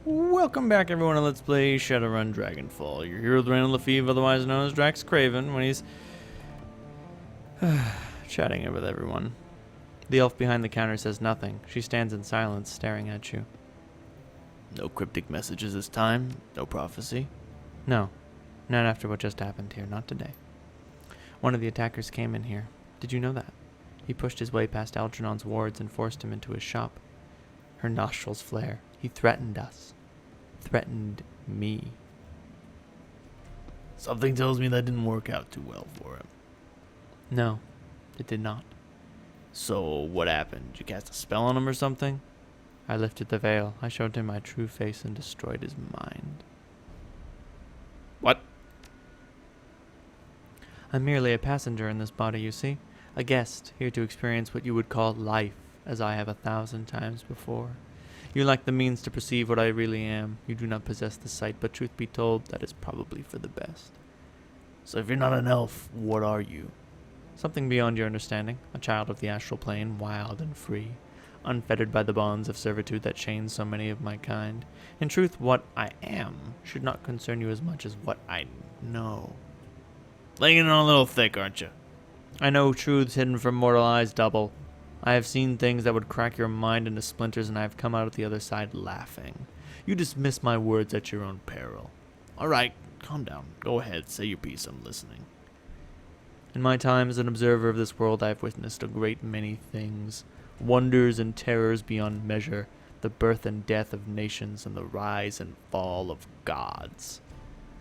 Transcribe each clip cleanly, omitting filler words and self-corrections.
Welcome back, everyone, to Let's Play Shadowrun Dragonfall. You're here with Randall Lefebvre, otherwise known as Drax Craven, when he's chatting with everyone. The elf behind the counter says nothing. She stands in silence, staring at you. No cryptic messages this time? No prophecy? No. Not after what just happened here. Not today. One of the attackers came in here. Did you know that? He pushed his way past Algernon's wards and forced him into his shop. Her nostrils flare. He threatened us. Threatened me. Something tells me that didn't work out too well for him. No, it did not. So, what happened? Did you cast a spell on him or something? I lifted the veil. I showed him my true face and destroyed his mind. What? I'm merely a passenger in this body, you see. A guest, here to experience what you would call life, as I have 1,000 times before. You lack the means to perceive what I really am. You do not possess the sight, but truth be told, that is probably for the best. So if you're not an elf, what are you? Something beyond your understanding. A child of the astral plane, wild and free, unfettered by the bonds of servitude that chain so many of my kind. In truth, what I am should not concern you as much as what I know. Laying it on a little thick, aren't you? I know truths hidden from mortal eyes double. I have seen things that would crack your mind into splinters, and I have come out at the other side laughing. You dismiss my words at your own peril. All right, calm down. Go ahead, say your piece. I'm listening. In my time as an observer of this world, I have witnessed a great many things. Wonders and terrors beyond measure, the birth and death of nations, and the rise and fall of gods.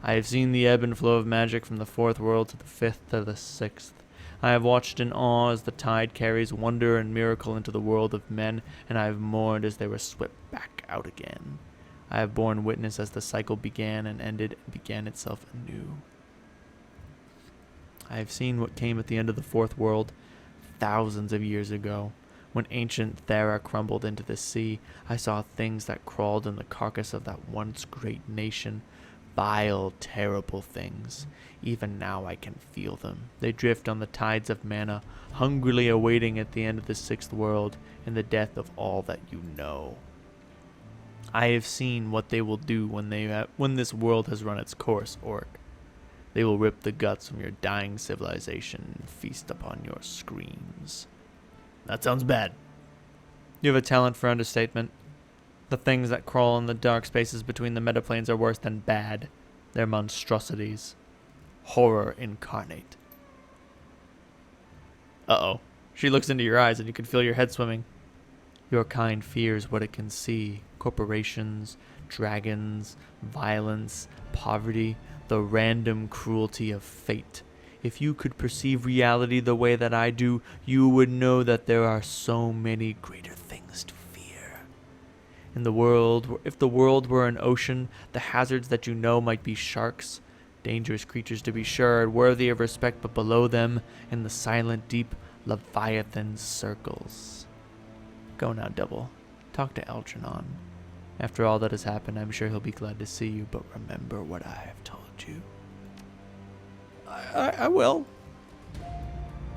I have seen the ebb and flow of magic from the 4th world to the 5th to the 6th. I have watched in awe as the tide carries wonder and miracle into the world of men, and I have mourned as they were swept back out again. I have borne witness as the cycle began and ended and began itself anew. I have seen what came at the end of the 4th world thousands of years ago. When ancient Thera crumbled into the sea, I saw things that crawled in the carcass of that once great nation. Vile, terrible things. Even now I can feel them. They drift on the tides of mana, hungrily awaiting at the end of the 6th world and the death of all that you know. I have seen what they will do when this world has run its course, Orc. They will rip the guts from your dying civilization and feast upon your screams. That sounds bad. You have a talent for understatement. The things that crawl in the dark spaces between the metaplanes are worse than bad. They're monstrosities. Horror incarnate. Uh-oh. She looks into your eyes and you can feel your head swimming. Your kind fears what it can see. Corporations, dragons, violence, poverty, the random cruelty of fate. If you could perceive reality the way that I do, you would know that there are so many greater things to fear. In the world, if the world were an ocean, the hazards that you know might be sharks, dangerous creatures to be sure, worthy of respect, but below them, in the silent deep, Leviathan circles. Go now, Double. Talk to Algernon. After all that has happened, I'm sure he'll be glad to see you, but remember what I have told you. I will.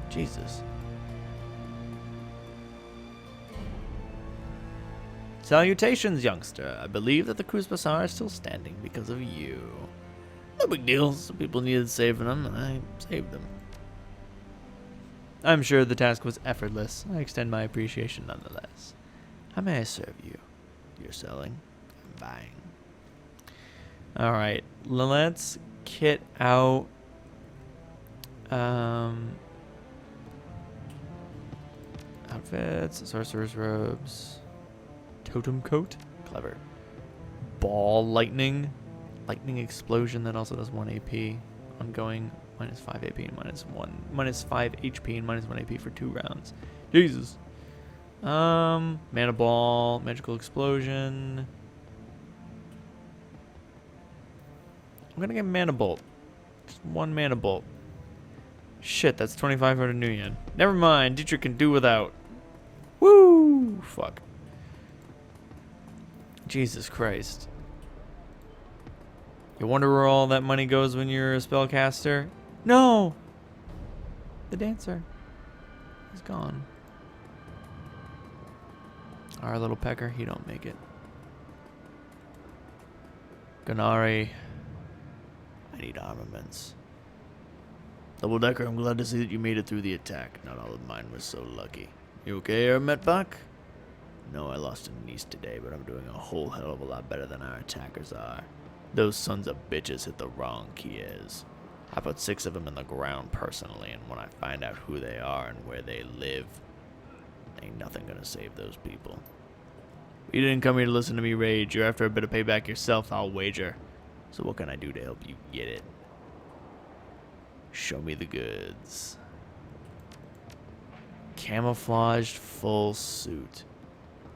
Jesus. Salutations, youngster. I believe that the Cruz-Bassar is still standing because of you. No big deal. Some people needed saving them, and I saved them. I'm sure the task was effortless. I extend my appreciation nonetheless. How may I serve you? You're selling. I'm buying. Alright, let's kit out outfits, sorcerer's robes, totem coat, clever, ball lightning explosion that also does 1 AP, ongoing minus 5 AP and minus 5 HP and minus 1 AP for 2 rounds. Jesus. Mana ball, magical explosion. I'm gonna get mana bolt. Just 1 mana bolt. Shit, that's 2,500 new yen. Never mind, Dietrich can do without. Woo! Fuck. Jesus Christ. You wonder where all that money goes when you're a spellcaster? No! The dancer. He's gone. Our little pecker, he don't make it. Ganari, I need armaments. Double Decker, I'm glad to see that you made it through the attack. Not all of mine was so lucky. You okay, Metbach? No, I lost a niece today, but I'm doing a whole hell of a lot better than our attackers are. Those sons of bitches hit the wrong Kies. I put 6 of them in the ground personally, and when I find out who they are and where they live, ain't nothing gonna save those people. You didn't come here to listen to me rage. You're after a bit of payback yourself, I'll wager. So what can I do to help you get it? Show me the goods. Camouflaged full suit.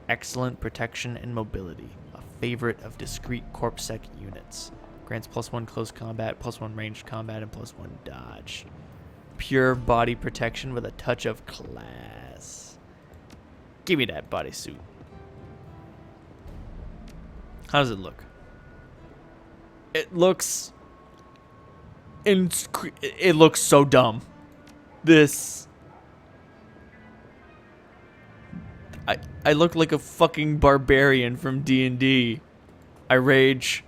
Excellent protection and mobility. A favorite of discrete corpsec units. Grants +1 close combat, +1 ranged combat, and +1 dodge. Pure body protection with a touch of class. Give me that bodysuit. How does it look? It looks... It looks so dumb. This... I look like a fucking barbarian from D&D. I rage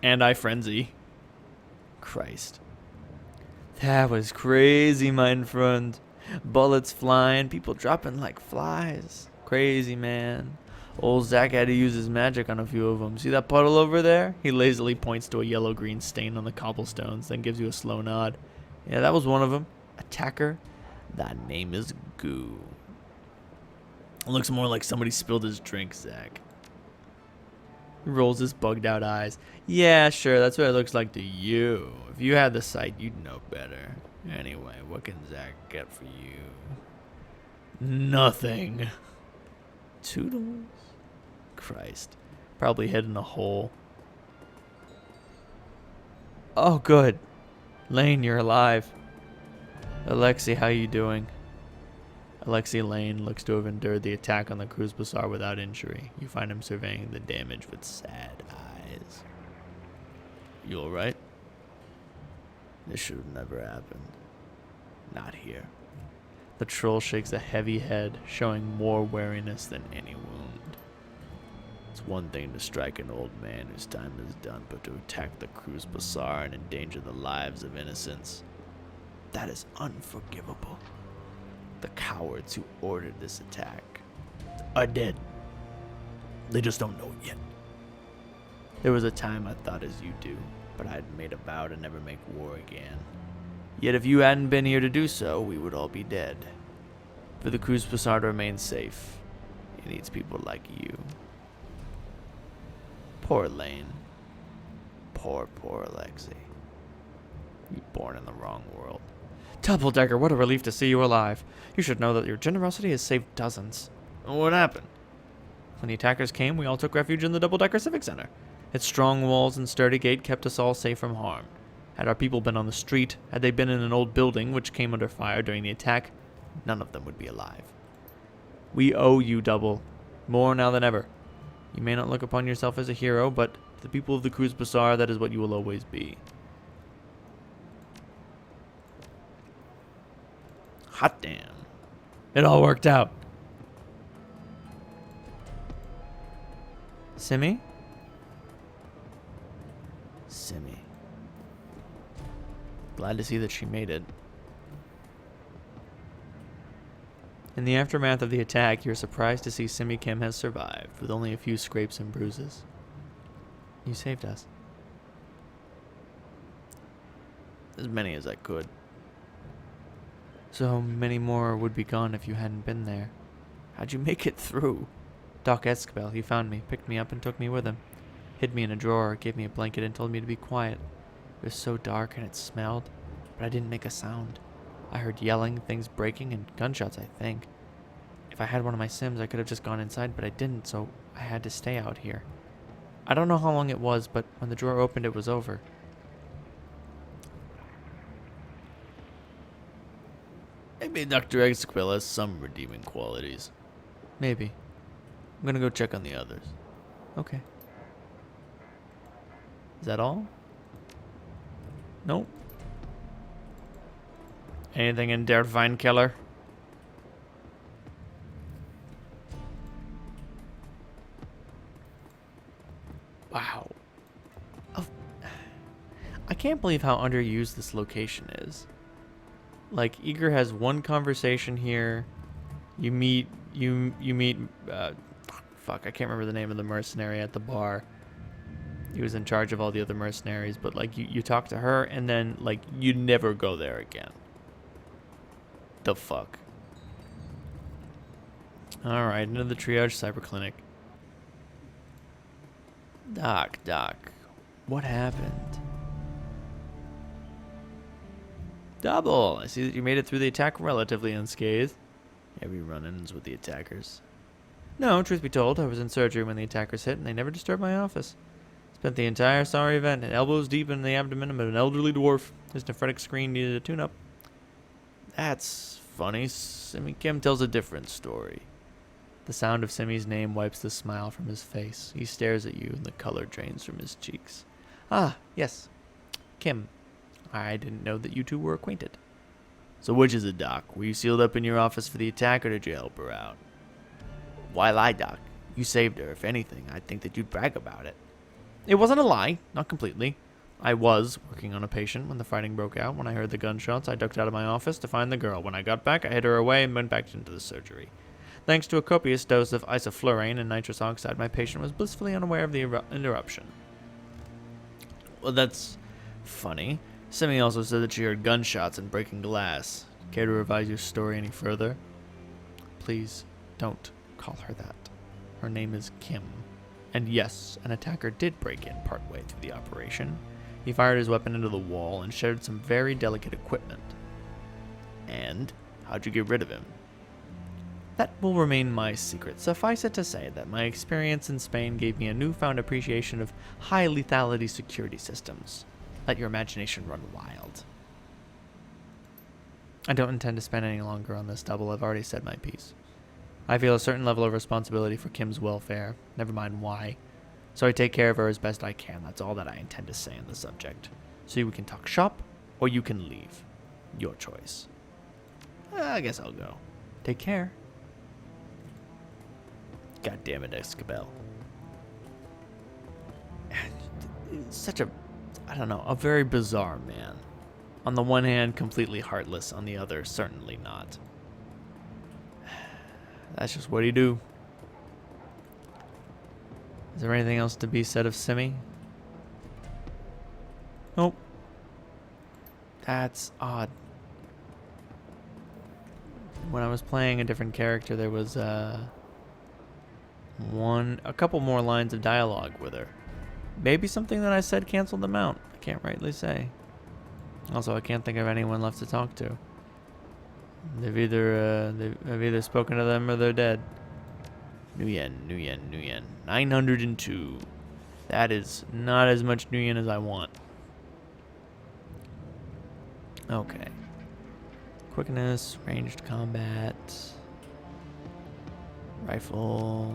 and I frenzy. Christ. That was crazy, my friend. Bullets flying, people dropping like flies. Crazy, man. Old Zach had to use his magic on a few of them. See that puddle over there? He lazily points to a yellow-green stain on the cobblestones, then gives you a slow nod. Yeah, that was one of them. Attacker. That name is Goo. It looks more like somebody spilled his drink, Zach. He rolls his bugged-out eyes. Yeah, sure, that's what it looks like to you. If you had the sight, you'd know better. Anyway, what can Zach get for you? Nothing. Toodles? Christ. Probably hid in a hole. Oh, good. Lane, you're alive. Alexei, how you doing? Alexei Lane looks to have endured the attack on the cruise bazaar without injury. You find him surveying the damage with sad eyes. You alright? This should have never happened. Not here. The troll shakes a heavy head, showing more wariness than any wound. It's one thing to strike an old man whose time is done, but to attack the cruise bazaar and endanger the lives of innocents, that is unforgivable. The cowards who ordered this attack are dead. They just don't know it yet. There was a time I thought as you do, but I had made a vow to never make war again. Yet if you hadn't been here to do so, we would all be dead. For the cruise bazaar to remain safe, it needs people like you. Poor Lane. Poor Alexei. You were born in the wrong world. Double Decker, what a relief to see you alive. You should know that your generosity has saved dozens. What happened? When the attackers came, we all took refuge in the Double Decker Civic Center. Its strong walls and sturdy gate kept us all safe from harm. Had our people been on the street, had they been in an old building which came under fire during the attack, none of them would be alive. We owe you, Double. More now than ever. You may not look upon yourself as a hero, but to the people of the Cruise Bazaar, that is what you will always be. Hot damn. It all worked out. Simi? Simi. Glad to see that she made it. In the aftermath of the attack, you're surprised to see Simi Kim has survived, with only a few scrapes and bruises. You saved us. As many as I could. So many more would be gone if you hadn't been there. How'd you make it through? Doc Escabel, he found me, picked me up and took me with him. Hid me in a drawer, gave me a blanket and told me to be quiet. It was so dark and it smelled, but I didn't make a sound. I heard yelling, things breaking, and gunshots, I think. If I had one of my Sims, I could have just gone inside, but I didn't, so I had to stay out here. I don't know how long it was, but when the drawer opened, it was over. Maybe Dr. Esquivel has some redeeming qualities. Maybe. I'm gonna go check on the others. Okay. Is that all? Nope. Anything in der Weinkeller? Wow. I can't believe how underused this location is. Like, Eager has one conversation here. You meet, fuck, I can't remember the name of the mercenary at the bar. He was in charge of all the other mercenaries, but, like, you talk to her, and then, like, you never go there again. The fuck? Alright, into the triage cyber clinic. Doc, what happened? Double, I see that you made it through the attack relatively unscathed. Heavy run-ins with the attackers. No, truth be told, I was in surgery when the attackers hit, and they never disturbed my office. Spent the entire sorry event elbows deep in the abdomen of an elderly dwarf. His nephritic screen needed a tune-up. That's funny. Simi Kim tells a different story. The sound of Simi's name wipes the smile from his face. He stares at you, and the color drains from his cheeks. Ah, yes. Kim. I didn't know that you two were acquainted. So which is it, Doc? Were you sealed up in your office for the attack, or did you help her out? Why lie, Doc? You saved her. If anything, I'd think that you'd brag about it. It wasn't a lie. Not completely. I was working on a patient when the fighting broke out. When I heard the gunshots, I ducked out of my office to find the girl. When I got back, I hid her away and went back into the surgery. Thanks to a copious dose of isoflurane and nitrous oxide, my patient was blissfully unaware of the interruption. Well, that's funny. Simi also said that she heard gunshots and breaking glass. Care to revise your story any further? Please don't call her that. Her name is Kim. And yes, an attacker did break in partway through the operation. He fired his weapon into the wall and shattered some very delicate equipment. And how'd you get rid of him? That will remain my secret. Suffice it to say that my experience in Spain gave me a newfound appreciation of high lethality security systems. Let your imagination run wild. I don't intend to spend any longer on this double. I've already said my piece. I feel a certain level of responsibility for Kim's welfare, never mind why. So I take care of her as best I can. That's all that I intend to say on the subject. So we can talk shop, or you can leave. Your choice. I guess I'll go. Take care. God damn it, Escabel. Such a, I don't know, a very bizarre man. On the one hand, completely heartless. On the other, certainly not. That's just what he do. Is there anything else to be said of Simi? Nope. That's odd. When I was playing a different character, there was a couple more lines of dialogue with her. Maybe something that I said canceled them out. I can't rightly say. Also, I can't think of anyone left to talk to. They've either spoken to them or they're dead. Nguyen. 902. That is not as much Nguyen as I want. Okay. Quickness, ranged combat, rifle,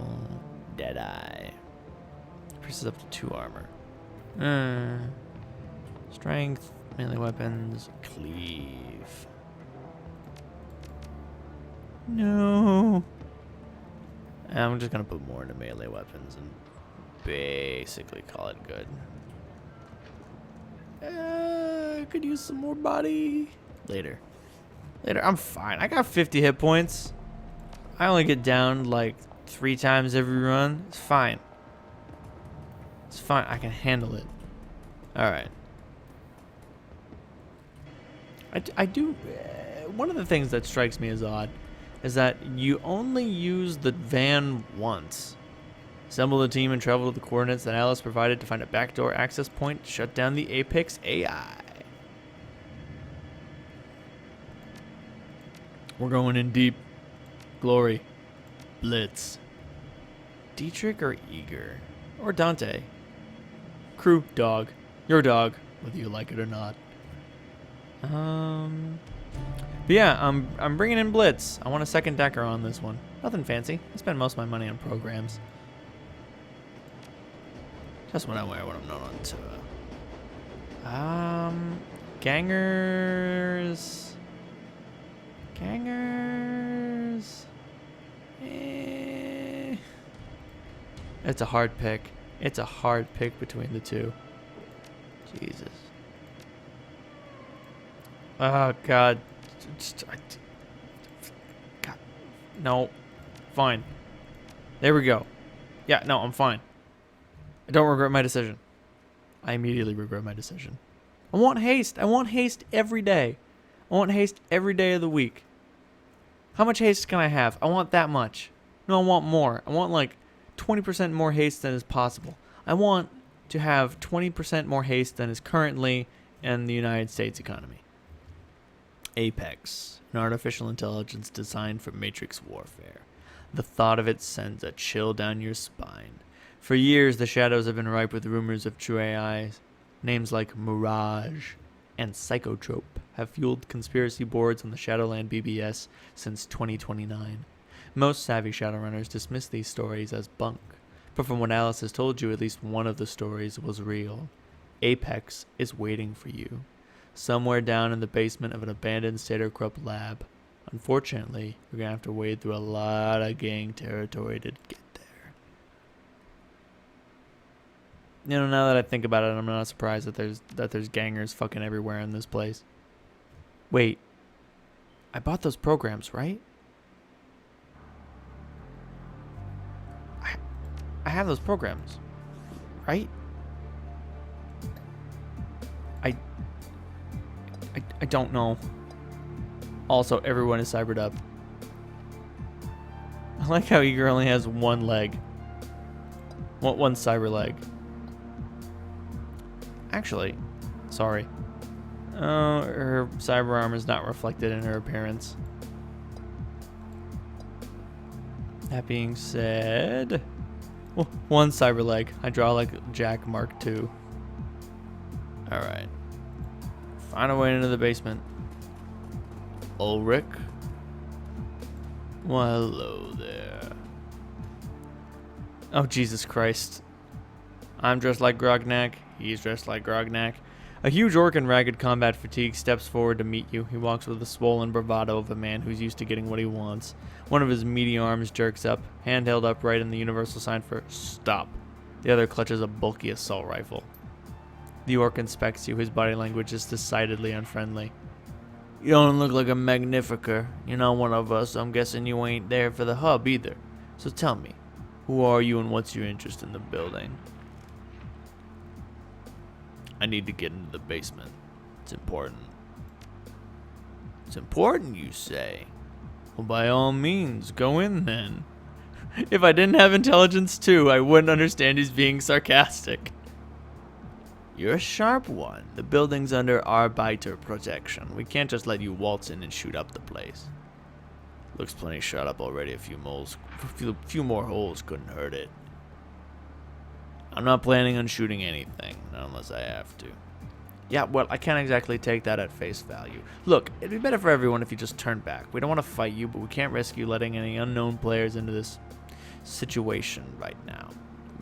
Deadeye. increases up to 2 armor. Strength, melee weapons, Cleave. no. I'm just gonna put more into melee weapons and basically call it good. Could use some more body. Later. I'm fine. I got 50 hit points. I only get down like 3 times every run. It's fine. It's fine. I can handle it. Alright. I do. One of the things that strikes me as odd is that you only use the van once. Assemble the team and travel to the coordinates that Alice provided to find a backdoor access point to shut down the Apex AI. We're going in deep. Glory. Blitz. Dietrich or Eager? Or Dante? Crew, dog. Your dog, whether you like it or not. But yeah, I'm bringing in Blitz. I want a second decker on this one. Nothing fancy. I spend most of my money on programs. Just what I wear when I'm not on tour. Gangers. It's a hard pick. It's a hard pick between the two. Jesus. Oh, God. God. No. Fine. There we go. Yeah, no, I'm fine. I don't regret my decision. I immediately regret my decision. I want haste. I want haste every day. I want haste every day of the week. How much haste can I have? I want that much. No, I want more. I want like 20% more haste than is possible. I want to have 20% more haste than is currently in the United States economy. Apex, an artificial intelligence designed for matrix warfare. The thought of it sends a chill down your spine. For years, the shadows have been ripe with rumors of true AIs. Names like Mirage and Psychotrope have fueled conspiracy boards on the Shadowland BBS since 2029. Most savvy Shadowrunners dismiss these stories as bunk, but from what Alice has told you, at least one of the stories was real. Apex is waiting for you, somewhere down in the basement of an abandoned Satyr-Krupp lab. Unfortunately, you're going to have to wade through a lot of gang territory to get there. You know, now that I think about it, I'm not surprised that there's gangers fucking everywhere in this place. Wait, I bought those programs, right? I have those programs, right? I don't know. Also, everyone is cybered up. I like how Eager only has one leg. One cyber leg. Actually, sorry. Oh, her cyber arm is not reflected in her appearance. That being said, well, one cyber leg. I draw like Jack Mark II. Alright. Find a way into the basement. Ulrich? Well, hello there. Oh, Jesus Christ. I'm dressed like Grognak. He's dressed like Grognak. A huge orc in ragged combat fatigue steps forward to meet you. He walks with the swollen bravado of a man who's used to getting what he wants. One of his meaty arms jerks up, hand held upright in the universal sign for stop. The other clutches a bulky assault rifle. The orc inspects you. His body language is decidedly unfriendly. You don't look like a magnificer. You're not one of us, so I'm guessing you ain't there for the hub either. So tell me, who are you and what's your interest in the building? I need to get into the basement. It's important. It's important, you say? Well, by all means, go in then. If I didn't have intelligence too, I wouldn't understand he's being sarcastic. You're a sharp one. The building's under Arbeiter protection. We can't just let you waltz in and shoot up the place. Looks plenty shot up already. A few more holes couldn't hurt it. I'm not planning on shooting anything, not unless I have to. Yeah, well, I can't exactly take that at face value. Look, it'd be better for everyone if you just turned back. We don't want to fight you, but we can't risk you letting any unknown players into this situation right now.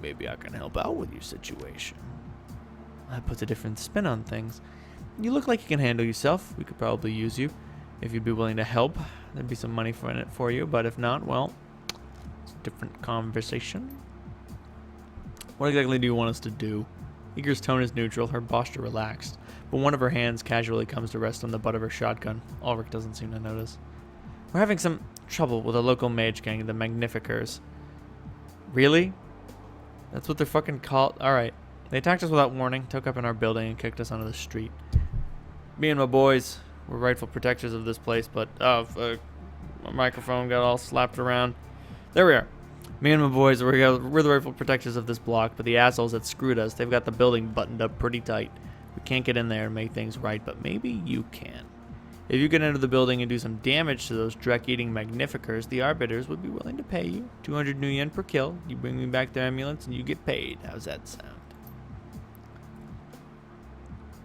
Maybe I can help out with your situation. That puts a different spin on things. You look like you can handle yourself. We could probably use you. If you'd be willing to help, there'd be some money in it for you. But if not, well, it's a different conversation. What exactly do you want us to do? Eager's tone is neutral, her posture relaxed, but one of her hands casually comes to rest on the butt of her shotgun. Ulrich doesn't seem to notice. We're having some trouble with a local mage gang, the Magnificers. Really? That's what they're fucking called? Alright. They attacked us without warning, took up in our building, and kicked us onto the street. Me and my boys were rightful protectors of this place, but my microphone got all slapped around. There we are. Me and my boys, we're the rightful protectors of this block, but the assholes that screwed us, they've got the building buttoned up pretty tight. We can't get in there and make things right, but maybe you can. If you get into the building and do some damage to those Drek-eating Magnificers, the Arbiters would be willing to pay you 200 new yen per kill. You bring me back their ambulance and you get paid. How's that sound?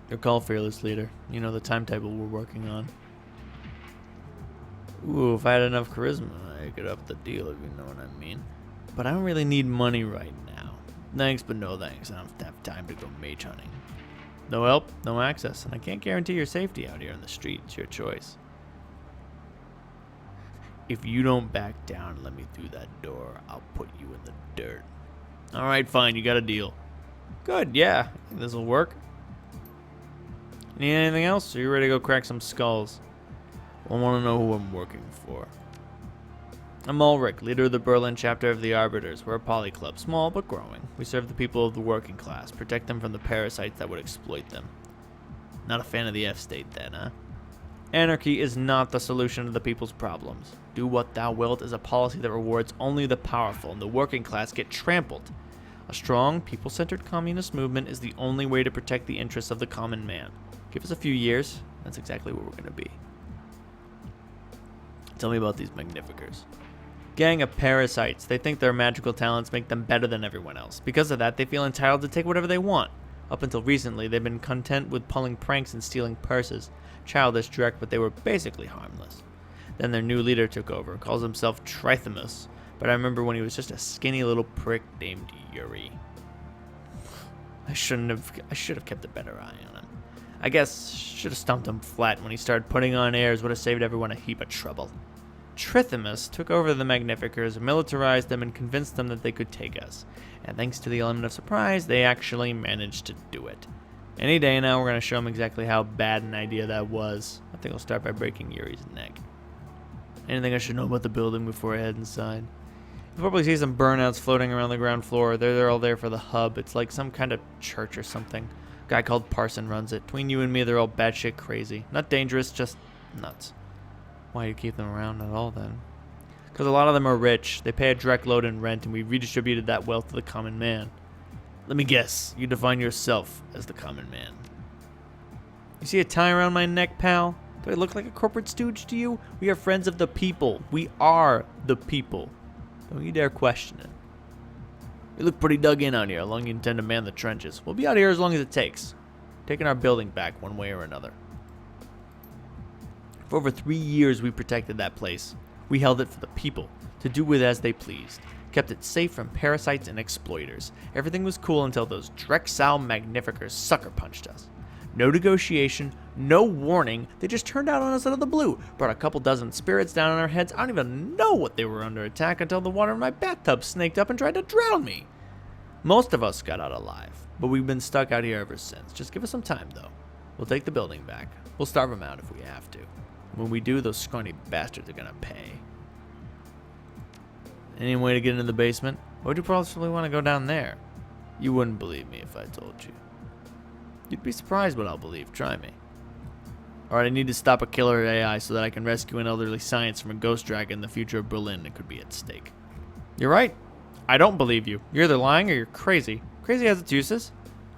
Your call, fearless leader. You know the timetable we're working on. Ooh, if I had enough charisma, I could up the deal, if you know what I mean. But I don't really need money right now. Thanks, but no thanks. I don't have time to go mage hunting. No help, no access, and I can't guarantee your safety out here on the street. It's your choice. If you don't back down and let me through that door, I'll put you in the dirt. Alright, fine, you got a deal. Good, yeah. I think this'll work. Need anything else? Or are you ready to go crack some skulls? I want to know who I'm working for. I'm Ulrich, leader of the Berlin chapter of the Arbeiters. We're a poly club, small but growing. We serve the people of the working class, protect them from the parasites that would exploit them. Not a fan of the F-state then, huh? Anarchy is not the solution to the people's problems. Do what thou wilt is a policy that rewards only the powerful, and the working class get trampled. A strong, people-centered communist movement is the only way to protect the interests of the common man. Give us a few years, that's exactly where we're going to be. Tell me about these magnificers. Gang of parasites. They think their magical talents make them better than everyone else. Because of that, they feel entitled to take whatever they want. Up until recently, they've been content with pulling pranks and stealing purses. Childish, direct, but they were basically harmless. Then their new leader took over, calls himself Trithimus, but I remember when he was just a skinny little prick named Yuri. I should have kept a better eye on him. I guess should have stumped him flat when he started putting on airs. Would have saved everyone a heap of trouble. Trithimus took over the Magnificers, militarized them, and convinced them that they could take us. And thanks to the element of surprise, they actually managed to do it. Any day now, we're going to show them exactly how bad an idea that was. I think I'll start by breaking Yuri's neck. Anything I should know about the building before I head inside? You'll probably see some burnouts floating around the ground floor. They're all there for the hub. It's like some kind of church or something. A guy called Parson runs it. Between you and me, they're all batshit crazy. Not dangerous, just nuts. Why do you keep them around at all, then? Because a lot of them are rich. They pay a direct load in rent, and we redistributed that wealth to the common man. Let me guess. You define yourself as the common man. You see a tie around my neck, pal? Do I look like a corporate stooge to you? We are friends of the people. We are the people. Don't you dare question it. You look pretty dug in out here. How long you intend to man the trenches? We'll be out here as long as it takes. Taking our building back one way or another. For over 3 years, we protected that place. We held it for the people, to do with as they pleased. Kept it safe from parasites and exploiters. Everything was cool until those Drexel Magnificers sucker punched us. No negotiation, no warning. They just turned out on us out of the blue. Brought a couple dozen spirits down on our heads. I don't even know what they were under attack until the water in my bathtub snaked up and tried to drown me. Most of us got out alive, but we've been stuck out here ever since. Just give us some time, though. We'll take the building back. We'll starve them out if we have to. When we do, those scrawny bastards are gonna pay. Any way to get into the basement? Why would you possibly want to go down there? You wouldn't believe me if I told you. You'd be surprised what I'll believe. Try me. Alright, I need to stop a killer AI so that I can rescue an elderly science from a ghost dragon. The future of Berlin that could be at stake. You're right. I don't believe you. You're either lying or you're crazy. Crazy has its uses.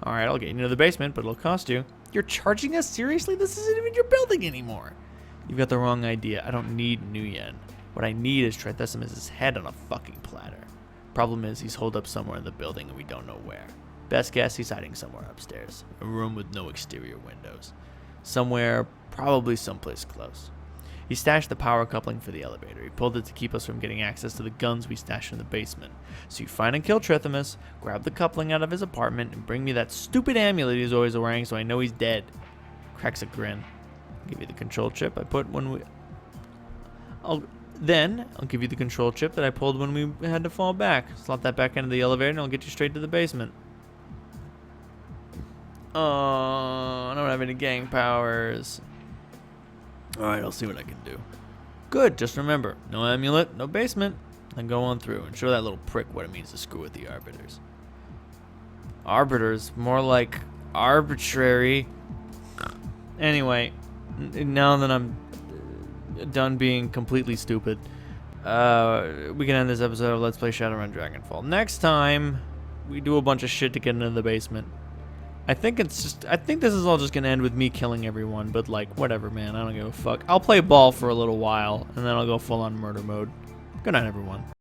Alright, I'll get you into the basement, but it'll cost you. You're charging us? Seriously? This isn't even your building anymore. You've got the wrong idea. I don't need Nguyen. What I need is Trithimus' head on a fucking platter. Problem is, he's holed up somewhere in the building and we don't know where. Best guess, he's hiding somewhere upstairs. A room with no exterior windows. Somewhere, probably someplace close. He stashed the power coupling for the elevator. He pulled it to keep us from getting access to the guns we stashed in the basement. So you find and kill Trithimus, grab the coupling out of his apartment, and bring me that stupid amulet he's always wearing so I know he's dead. Cracks a grin. I'll give you the control chip I put when we... I'll give you the control chip that I pulled when we had to fall back. Slot that back into the elevator and I'll get you straight to the basement. Oh, I don't have any gang powers. Alright, I'll see what I can do. Good, just remember, no amulet, no basement. Then go on through and show that little prick what it means to screw with the Arbiters. Arbiters? More like arbitrary. Anyway, now that I'm done being completely stupid, we can end this episode of Let's Play Shadowrun Dragonfall. Next time, we do a bunch of shit to get into the basement. I think this is all just gonna end with me killing everyone, but like, whatever, man, I don't give a fuck. I'll play ball for a little while, and then I'll go full on murder mode. Good night, everyone.